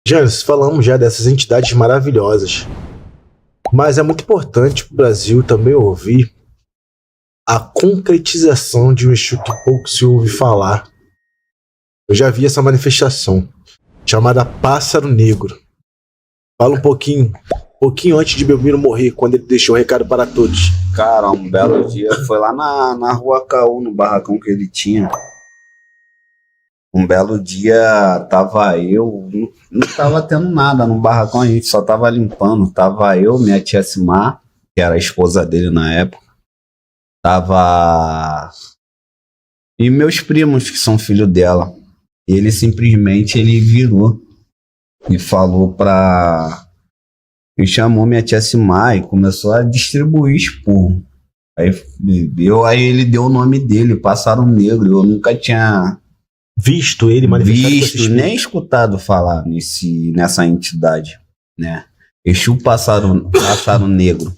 Jans, falamos já dessas entidades maravilhosas, mas é muito importante para o Brasil também ouvir a concretização de um Exu que pouco se ouve falar. Eu já vi essa manifestação, chamada Pássaro Negro. Fala um pouquinho antes de Belmiro morrer, quando ele deixou o recado para todos. Cara, um belo dia, foi lá na Rua Caú, no barracão que ele tinha. Um belo dia, tava eu, não tava tendo nada no barracão, a gente só tava limpando. Tava eu, minha tia Simar, que era a esposa dele na época. Tava... E meus primos, que são filhos dela. Ele simplesmente, ele virou e falou pra... E chamou minha tia Simar e começou a distribuir esporro. Aí ele deu o nome dele, Pássaro Negro. Eu nunca tinha... visto ele manifestado, nem escutado falar nessa entidade, né? Exu Pássaro Negro.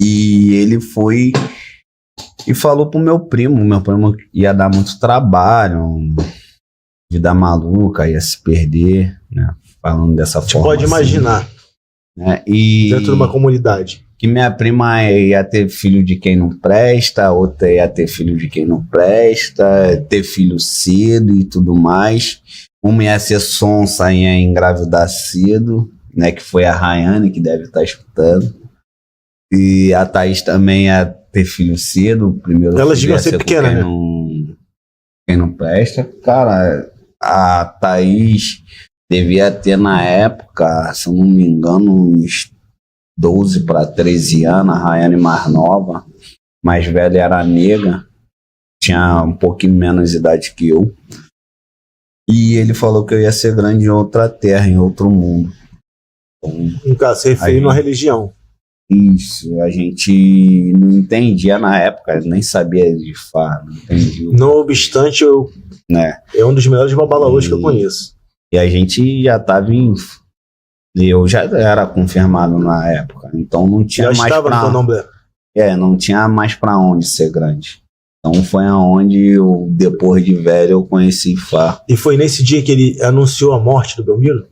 E ele foi e falou pro meu primo ia dar muito trabalho, vida maluca, ia se perder, né? Falando dessa forma. Você pode imaginar, né? E dentro de uma comunidade. Que minha prima ia ter filho de quem não presta, outra ia ter filho de quem não presta, ter filho cedo e tudo mais. Uma ia ser sonsa e ia engravidar cedo, né? Que foi a Rayane, que deve estar escutando. E a Thaís também ia ter filho cedo. Primeiro elas deviam ser pequenas, né? Quem não presta. Cara, a Thaís devia ter na época, se eu não me engano, uns 12 para 13 anos, a Rayane mais nova, mais velha era a nega, tinha um pouquinho menos idade que eu. E ele falou que eu ia ser grande em outra terra, em outro mundo. Então, no caso, se referindo à religião. Isso, a gente não entendia na época, nem sabia de fato, não entendia. Não obstante, é um dos melhores babalaôs que eu conheço. E a gente já estava eu já era confirmado na época, então não tinha mais não tinha mais para onde ser grande. Então foi aonde depois de velho eu conheci Fá. E foi nesse dia que ele anunciou a morte do Belmiro?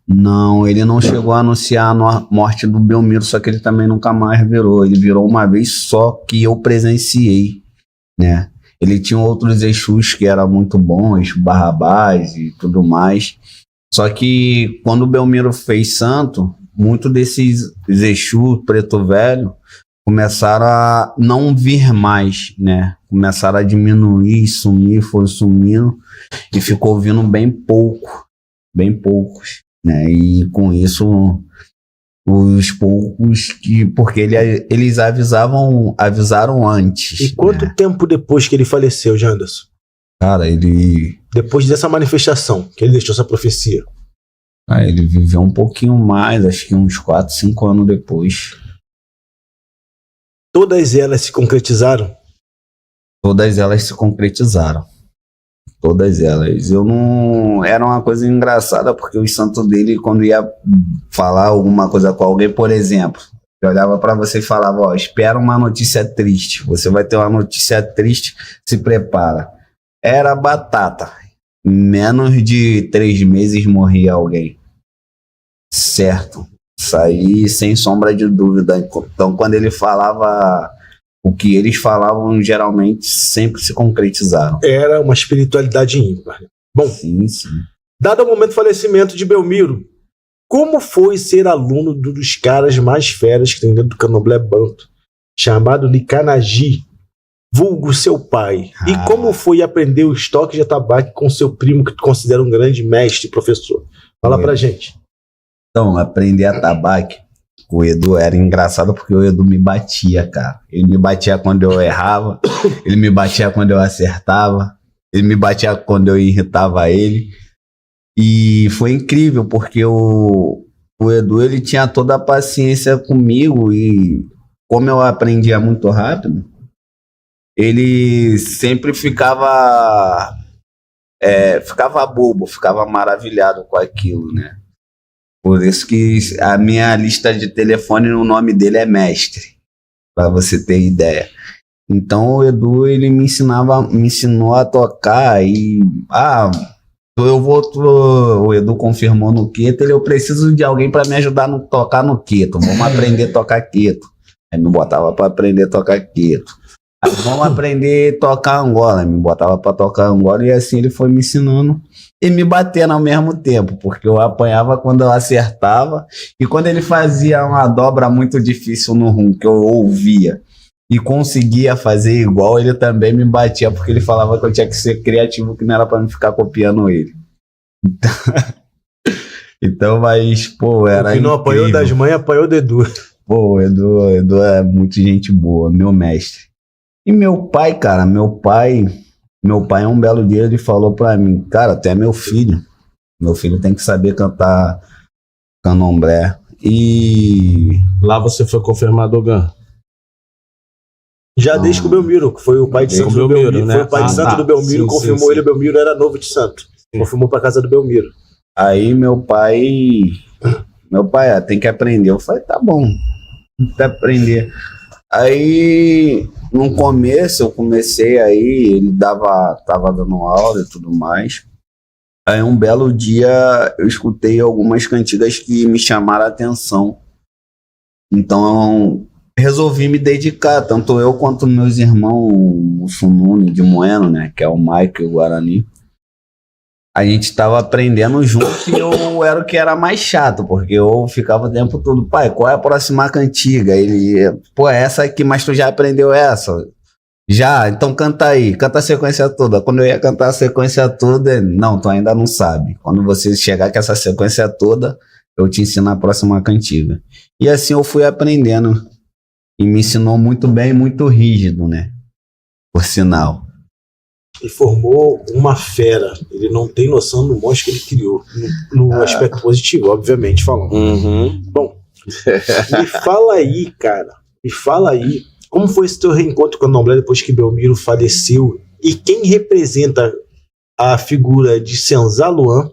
Não, ele não chegou a anunciar a morte do Belmiro, só que ele também nunca mais virou. Ele virou uma vez só que eu presenciei, né? Ele tinha outros Exus que eram muito bons, Barrabás e tudo mais. Só que quando o Belmiro fez santo, muito desses Exu preto velho começaram a não vir mais, né? Começaram a diminuir, sumir, foi sumindo e ficou vindo bem poucos, né? E com isso, os poucos porque eles avisaram antes. E quanto tempo depois que ele faleceu, Janderson? Cara, depois dessa manifestação, que ele deixou essa profecia. Ele viveu um pouquinho mais, acho que uns 4, 5 anos depois. Todas elas se concretizaram? Todas elas se concretizaram. Todas elas. Eu não... Era uma coisa engraçada, porque os santos dele, quando ia falar alguma coisa com alguém, por exemplo, eu olhava pra você e falava, espera uma notícia triste. Você vai ter uma notícia triste, se prepara. Era batata. Menos de 3 meses morria alguém. Certo. Isso aí, sem sombra de dúvida. Então, quando ele falava, o que eles falavam, geralmente, sempre se concretizaram. Era uma espiritualidade ímpar. Bom, sim. Dado o momento do falecimento de Belmiro, como foi ser aluno dos caras mais feras que tem dentro do Candomblé Banto, chamado Licanagy, vulgo seu pai? E como foi aprender o estoque de atabaque com seu primo, que tu considera um grande mestre e professor? Fala pra gente. Então, aprender atabaque com o Edu era engraçado, porque o Edu me batia, cara. Ele me batia quando eu errava, ele me batia quando eu acertava, ele me batia quando eu irritava ele. E foi incrível, porque o Edu, ele tinha toda a paciência comigo, e como eu aprendia muito rápido, ele sempre ficava bobo, ficava maravilhado com aquilo, né? Por isso que a minha lista de telefone, o nome dele é Mestre, para você ter ideia. Então o Edu, ele me ensinou a tocar e o Edu confirmou no queto, eu preciso de alguém para me ajudar a tocar no queto. Vamos aprender a tocar queto. Aí me botava para aprender a tocar queto. Aí vamos aprender a tocar Angola. Me botava para tocar Angola e assim ele foi me ensinando e me batendo ao mesmo tempo, porque eu apanhava quando eu acertava e quando ele fazia uma dobra muito difícil no rum, que eu ouvia e conseguia fazer igual, ele também me batia, porque ele falava que eu tinha que ser criativo, que não era pra não ficar copiando ele. Então, mas, pô, era que não apanhou das mães, apanhou do Edu. Pô, o Edu é muito gente boa, meu mestre. E meu pai, cara, meu pai um belo dia, ele falou pra mim, cara, tu é meu filho tem que saber cantar candomblé. E lá você foi confirmado, Dogan? Já desde que o Belmiro, que foi o pai de santo do Belmiro, né? Foi o pai de santo do Belmiro, sim, confirmou ele, o Belmiro era novo de santo. Sim. Confirmou pra casa do Belmiro. Aí meu pai, tem que aprender. Eu falei, tá bom, tem que aprender. Aí, no começo, eu comecei aí, ele tava dando aula e tudo mais. Aí, um belo dia, eu escutei algumas cantigas que me chamaram a atenção. Então, resolvi me dedicar, tanto eu quanto meus irmãos, o Sununi de Moeno, né, que é o Mike e o Guarani. A gente tava aprendendo junto e eu era o que era mais chato, porque eu ficava o tempo todo, pai, qual é a próxima cantiga? Ele, pô, é essa aqui, mas tu já aprendeu essa? Já, então canta aí, canta a sequência toda. Quando eu ia cantar a sequência toda, não, tu ainda não sabe. Quando você chegar com essa sequência toda, eu te ensino a próxima cantiga. E assim eu fui aprendendo. E me ensinou muito bem, muito rígido, né? Por sinal. E formou uma fera. Ele não tem noção do monstro que ele criou. No aspecto positivo, obviamente, falando. Uhum. Bom, me fala aí, cara. Me fala aí. Como foi esse teu reencontro com o candomblé depois que Belmiro faleceu? E quem representa a figura de Senzá Luan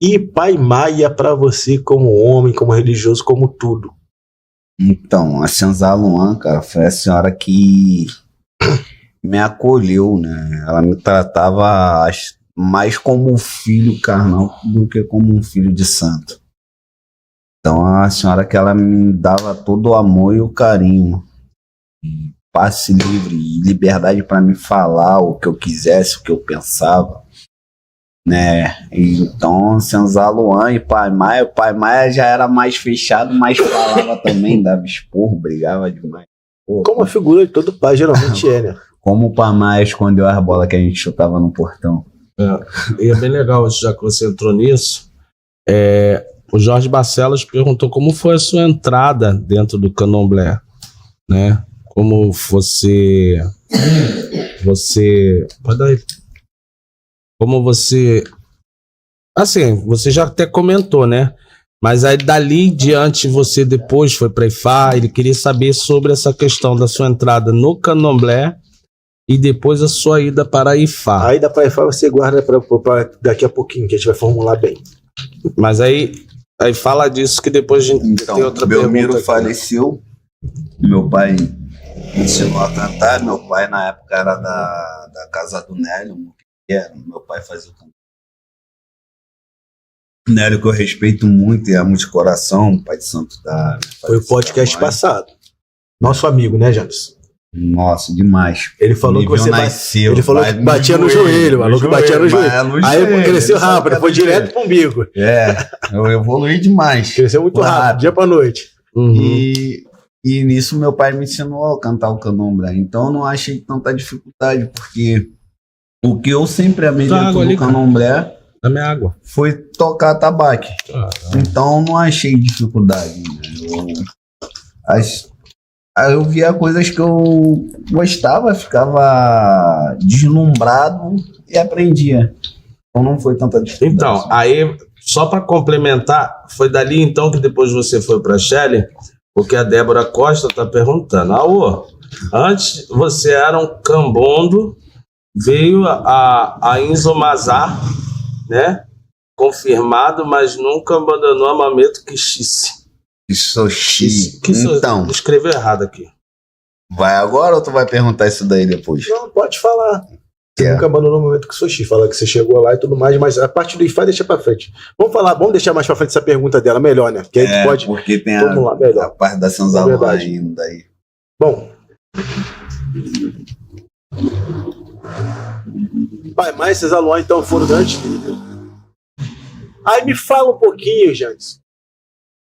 e Pai Maia para você como homem, como religioso, como tudo? Então, a Senzá Luan, cara, foi a senhora que me acolheu, né? Ela me tratava mais como um filho carnal do que como um filho de santo. Então, a senhora que ela me dava todo o amor e o carinho. E passe livre e liberdade para me falar o que eu quisesse, o que eu pensava, né? Então, Senzá Luan e Pai Maia já era mais fechado, mas falava também, dava esporro, brigava demais. Pô, como a figura de todo pai geralmente é, né? Como o Pai Maia escondeu as bolas que a gente chutava no portão. E é bem legal, já que você entrou nisso, o Jorge Barcelos perguntou como foi a sua entrada dentro do candomblé, né? Como como você, assim, você já até comentou, né? Mas aí dali em diante você depois foi para Ifá, ele queria saber sobre essa questão da sua entrada no candomblé e depois a sua ida para Ifá. A ida para Ifá você guarda para daqui a pouquinho, que a gente vai formular bem. Mas aí fala disso que depois a gente então, tem outra Belmiro pergunta. Faleceu, meu pai me ensinou a cantar. Meu pai na época era da casa do Nélio, meu pai fazia o canto. Nélio, que eu respeito muito e amo de coração, pai de santo da... Foi o podcast passado. Nosso amigo, né, Janderson? Nossa, demais. Ele falou que você nasceu, ele falou que batia no joelho, falou que batia no joelho. Aí cresceu rápido, foi direto pro umbigo. Eu evoluí demais. Cresceu muito rápido, dia pra noite. Uhum. E nisso meu pai me ensinou a cantar o candomblé. Então eu não achei tanta dificuldade, porque o que eu sempre amei dentro do candomblé da minha água foi tocar tabaque. Então eu não achei dificuldade, né? Eu via coisas que eu gostava, ficava deslumbrado e aprendia. Então não foi tanta dificuldade. Então, aí, só para complementar, foi dali então que depois você foi para Shelly, porque a Débora Costa tá perguntando, antes você era um cambondo, veio a Inzomazar, né? Confirmado, mas nunca abandonou a Mameto Quixice. Então, escreveu errado aqui. Vai agora ou tu vai perguntar isso daí depois? Não, pode falar. Você nunca abandonou o momento com o sushi, fala que você chegou lá e tudo mais, mas a parte do IFA deixa pra frente. Vamos deixar mais pra frente essa pergunta dela, melhor, né? Que aí tu pode. Porque tem Vamos lá, melhor. a parte da Sanzalon ainda aí. Bom. Pai, mas esses alunos então foram grandes. Aí me fala um pouquinho, Jantes.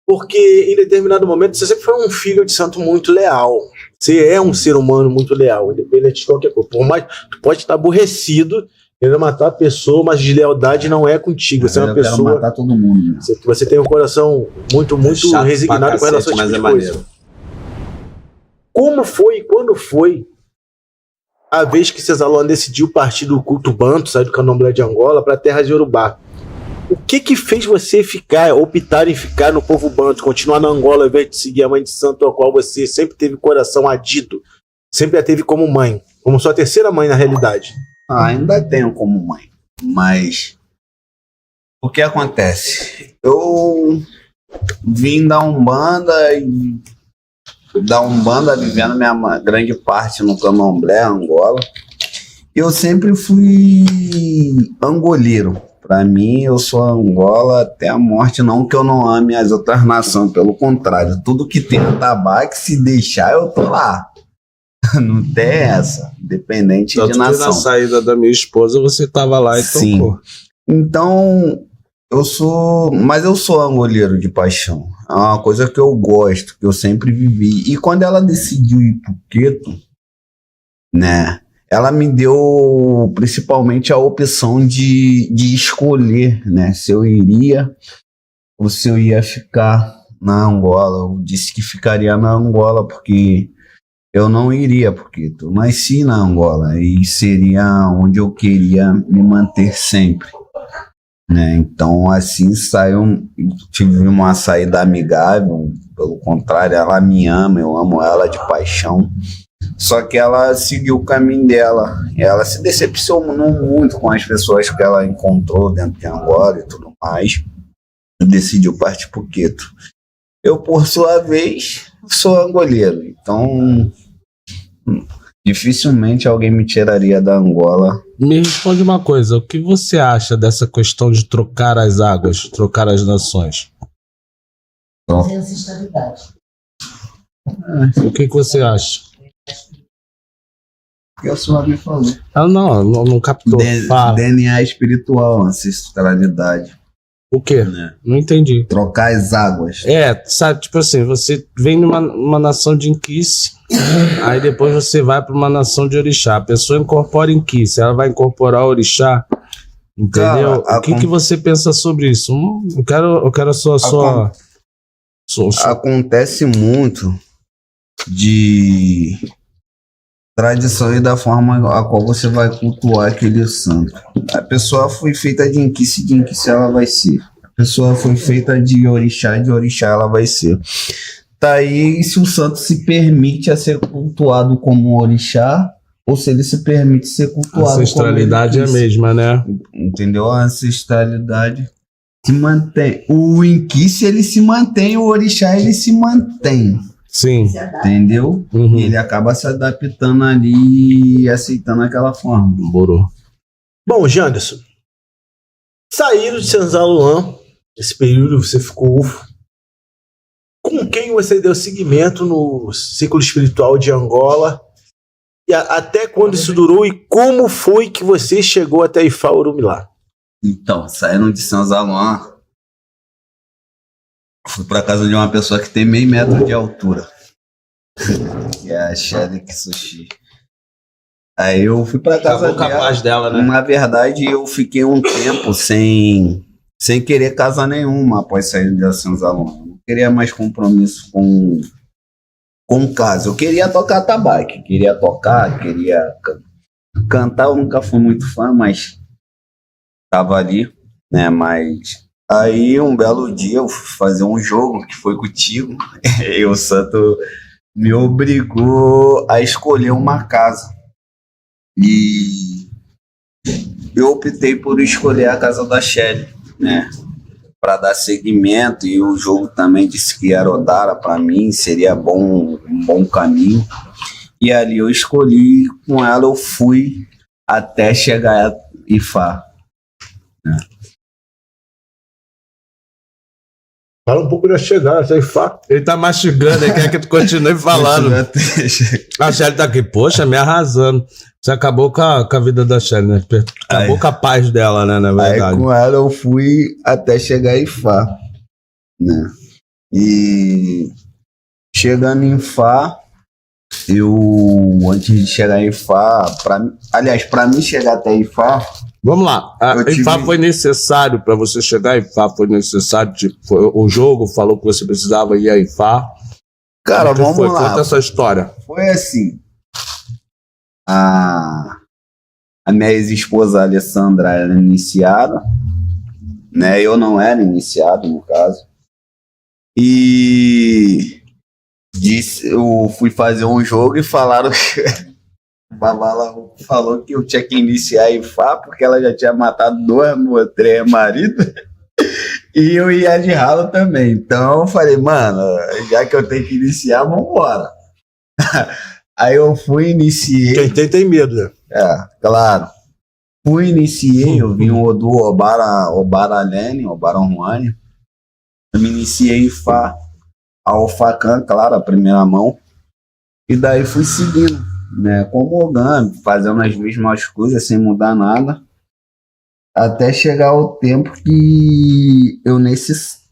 Porque em determinado momento você sempre foi um filho de santo muito leal. Você é um ser humano muito leal, independente de qualquer coisa. Por mais tu pode estar aborrecido, querendo matar a pessoa, mas deslealdade não é contigo. Você é uma pessoa. Quero matar todo mundo. Né? Você tem um coração muito resignado com relação a esse tipo de coisa. Como foi e quando foi a vez que Cesalon decidiu partir do culto banto, sair do candomblé de Angola para a terra de Yorubá? O que fez você optar em ficar no povo banto, continuar na Angola ao invés de seguir a mãe de santo, a qual você sempre teve coração adido, sempre a teve como mãe, como sua terceira mãe na realidade? Ainda tenho como mãe, mas o que acontece? Eu vim da Umbanda vivendo minha grande parte no candomblé, Angola. Eu sempre fui angoleiro. Para mim, eu sou Angola até a morte, não que eu não ame as outras nações, pelo contrário, tudo que tem atabaque, se deixar, eu tô lá. Não tem essa, independente de nação. Que na saída da minha esposa, você tava lá e tocou. Então, eu sou angoleiro de paixão. É uma coisa que eu gosto, que eu sempre vivi. E quando ela decidiu ir pro Queto, né? Ela me deu principalmente a opção de escolher, né, se eu iria ou se eu ia ficar na Angola. Eu disse que ficaria na Angola porque eu não iria, porque eu nasci na Angola e seria onde eu queria me manter sempre, né? Então assim tive uma saída amigável, pelo contrário, ela me ama, eu amo ela de paixão. Só que ela seguiu o caminho dela. Ela se decepcionou muito com as pessoas que ela encontrou dentro de Angola e tudo mais. E decidiu partir pro Queto. Eu, por sua vez, sou angoleiro. Então, dificilmente alguém me tiraria da Angola. Me responde uma coisa. O que você acha dessa questão de trocar as águas, trocar as nações? Sem ancestralidade. O que você acha? Que a senhora me falou. Ah, não captou. DNA espiritual, ancestralidade. O quê? Né? Não entendi. Trocar as águas. Sabe, tipo assim, você vem numa nação de Inquice, aí depois você vai para uma nação de Orixá. A pessoa incorpora Inquice, ela vai incorporar Orixá. Entendeu? Cara, o que você pensa sobre isso? Eu quero a sua... Acontece muito de tradição e da forma a qual você vai cultuar aquele santo. A pessoa foi feita de Inquice ela vai ser. A pessoa foi feita de Orixá ela vai ser. Tá aí se o santo se permite a ser cultuado como Orixá ou se ele se permite ser cultuado como ancestralidade é a mesma, né? Entendeu? A ancestralidade se mantém. O Inquice ele se mantém, o Orixá ele se mantém. Sim. Entendeu? Uhum. E ele acaba se adaptando ali e aceitando aquela forma. Borô. Bom, Janderson, saíram de Sanzaluan, esse período você ficou UFO. Com quem você deu seguimento no ciclo espiritual de Angola? E até quando isso durou e como foi que você chegou até Ifá Orumilá? Então, saíram de Sanzaluan. Fui pra casa de uma pessoa que tem meio metro de altura. Que é a Shelly Sushi. Aí eu fui pra casa dela, né? Na verdade, eu fiquei um tempo sem querer casar nenhuma após sair de Sanzaluan. Não queria mais compromisso com casa. Eu queria tocar tabaque. Queria cantar. Eu nunca fui muito fã, mas tava ali, né? Mas aí um belo dia eu fui fazer um jogo que foi contigo e o santo me obrigou a escolher uma casa. E eu optei por escolher a casa da Shelly, né? Para dar seguimento, e o jogo também disse que era Odara para mim, seria um bom caminho. E ali eu escolhi, com ela eu fui até chegar a Ifá. Fala um pouco da chegada, essa Ifá. Ele tá mastigando, ele quer que tu continue falando. A Shelly tá aqui, poxa, me arrasando. Você acabou com a vida da Shelly, né? Acabou com a paz dela, né? Na verdade. Aí com ela eu fui até chegar em Ifá, né? E chegando em Ifá, antes de chegar em Ifá, pra mim chegar até Ifá, vamos lá. Ifá foi necessário para você chegar a Ifá? Foi necessário? O jogo falou que você precisava ir a Ifá? Cara, vamos lá. Conta essa história. Foi assim. A minha ex-esposa Alessandra era iniciada, né? Eu não era iniciado, no caso. E eu fui fazer um jogo e falaram que o Babala falou que eu tinha que iniciar a Ifá porque ela já tinha matado 3 maridos e eu ia de ralo também. Então eu falei, mano, já que eu tenho que iniciar, vambora. Aí eu fui, iniciei. Quem tem medo, né? Claro. Iniciei, eu vim do Obaralene, Obaranhuane. Eu me iniciei em Fá, a Alfacan, claro, a primeira mão. E daí fui seguindo, né? Como Ogami, fazendo as mesmas coisas sem mudar nada. Até chegar o tempo que eu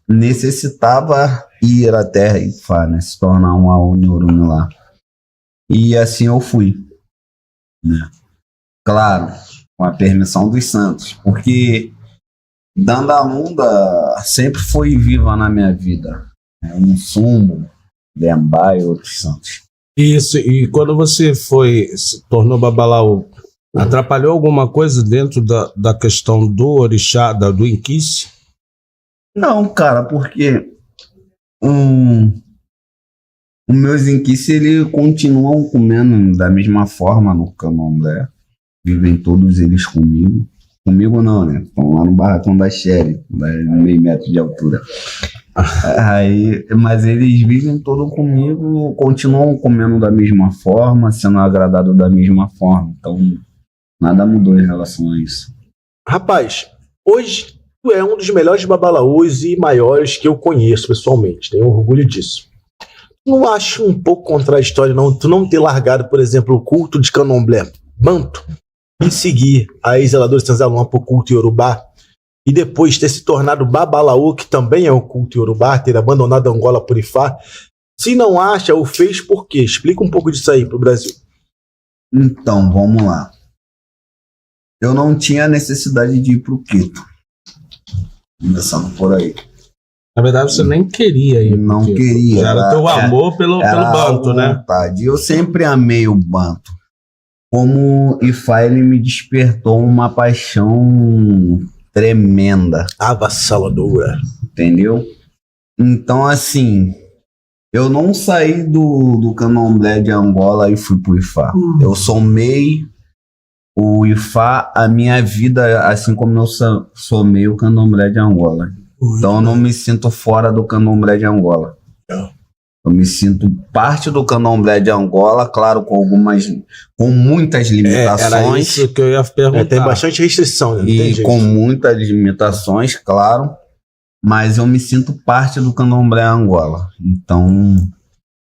necessitava ir até Ifá, né? Se tornar uma Uniorumi lá. E assim eu fui, né? Claro, com a permissão dos santos, porque Dandalunda sempre foi viva na minha vida. Um Sumbo, Lembai e outros santos. Isso, e quando você se tornou Babalaú, atrapalhou alguma coisa dentro da questão do orixá, do Inquice? Não, cara, porque os meus Inquice, eles continuam comendo da mesma forma no Candomblé. Vivem todos eles comigo. Comigo não, né? Estão lá no barracão da Shelly, meio metro de altura. Mas eles vivem todos comigo, continuam comendo da mesma forma, sendo agradados da mesma forma. Então, nada mudou em relação a isso. Rapaz, hoje tu é um dos melhores babalaús e maiores que eu conheço pessoalmente. Tenho orgulho disso. Não acho um pouco contraditório tu não ter largado, por exemplo, o culto de Candomblé Banto e seguir a ex-zeladora Sanzaluma por culto Yorubá e depois ter se tornado Babalaú, que também é o culto Yorubá, ter abandonado Angola por Ifá? Se não acha, o fez por quê? Explica um pouco disso aí pro Brasil. Então, vamos lá. Eu não tinha necessidade de ir pro Quito. Começando por aí. Na verdade, você nem queria ir. Não queria. Era teu amor pelo Banto, né? Vontade. Eu sempre amei o Banto. Como Ifá, ele me despertou uma paixão tremenda. Avassaladora. Entendeu? Então, assim, eu não saí do Candomblé de Angola e fui pro Ifá. Eu somei o Ifá a minha vida, assim como eu somei o Candomblé de Angola. Então eu não me sinto fora do Candomblé de Angola. Eu me sinto parte do Candomblé de Angola, claro, com muitas limitações. Era isso que eu ia perguntar. Tem bastante restrição, né? E com muitas limitações, claro. Mas eu me sinto parte do Candomblé Angola. Então,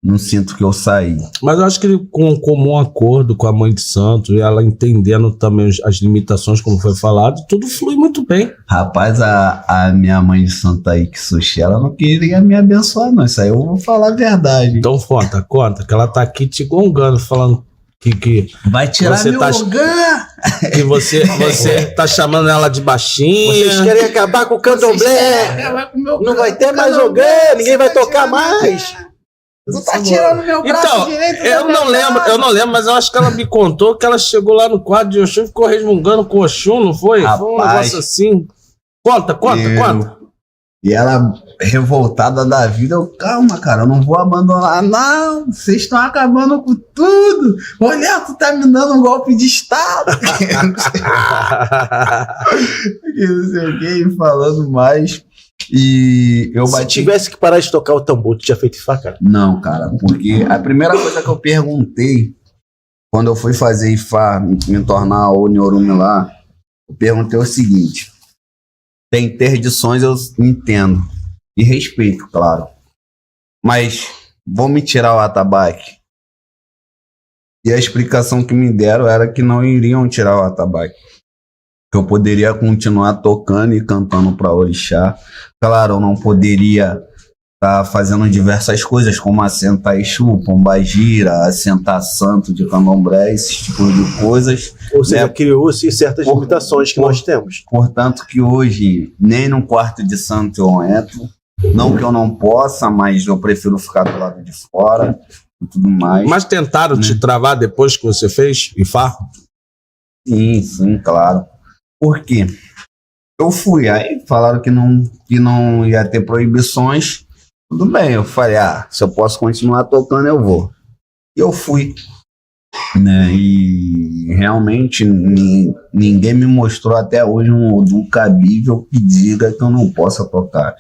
não sinto que eu saí. Mas eu acho que com um comum acordo com a Mãe de Santo, e ela entendendo também as limitações, como foi falado, tudo flui muito bem. Rapaz, a minha Mãe de Santo aí, que Sushi, ela não queria me abençoar, não. Isso aí eu vou falar a verdade. Então conta, que ela tá aqui te gongando, falando que vai tirar você meu lugar! Que você tá chamando ela de baixinha. Vocês querem acabar com o Candomblé! Não vai ter mais Ogã, ninguém vai tocar mais! Tu tá tirando meu braço então, direito. Eu não lembro, mas eu acho que ela me contou que ela chegou lá no quadro de Oxum e ficou resmungando com o Oxum, não foi? Rapaz, foi um negócio assim. Conta. E ela, revoltada da vida, calma, cara, eu não vou abandonar. Não, vocês estão acabando com tudo. Olha, tu tá me dando um golpe de Estado. Não sei o que, falando mais. E eu bati. Se tivesse que parar de tocar o tambor, tu tinha feito Ifá, cara? Não, cara, porque a primeira coisa que eu perguntei quando eu fui fazer IFA, me tornar o Nyorume lá, eu perguntei o seguinte: tem interdições, eu entendo. E respeito, claro. Mas vão me tirar o atabaque. E a explicação que me deram era que não iriam tirar o atabaque. Que eu poderia continuar tocando e cantando para orixá. Claro, eu não poderia estar fazendo diversas coisas, como assentar Exu, pombagira, assentar santo de candomblé, esse tipo de coisas. Ou seja, criou-se certas limitações que nós temos. Portanto, que hoje, nem no quarto de santo eu entro. Não que eu não possa, mas eu prefiro ficar do lado de fora e tudo mais. Mas tentaram te travar depois que você fez IFA? Sim, claro. Por quê? Eu fui, aí falaram que não ia ter proibições. Tudo bem, eu falei, se eu posso continuar tocando, eu vou. E eu fui. Né? E realmente ninguém me mostrou até hoje um cabível que diga que eu não possa tocar.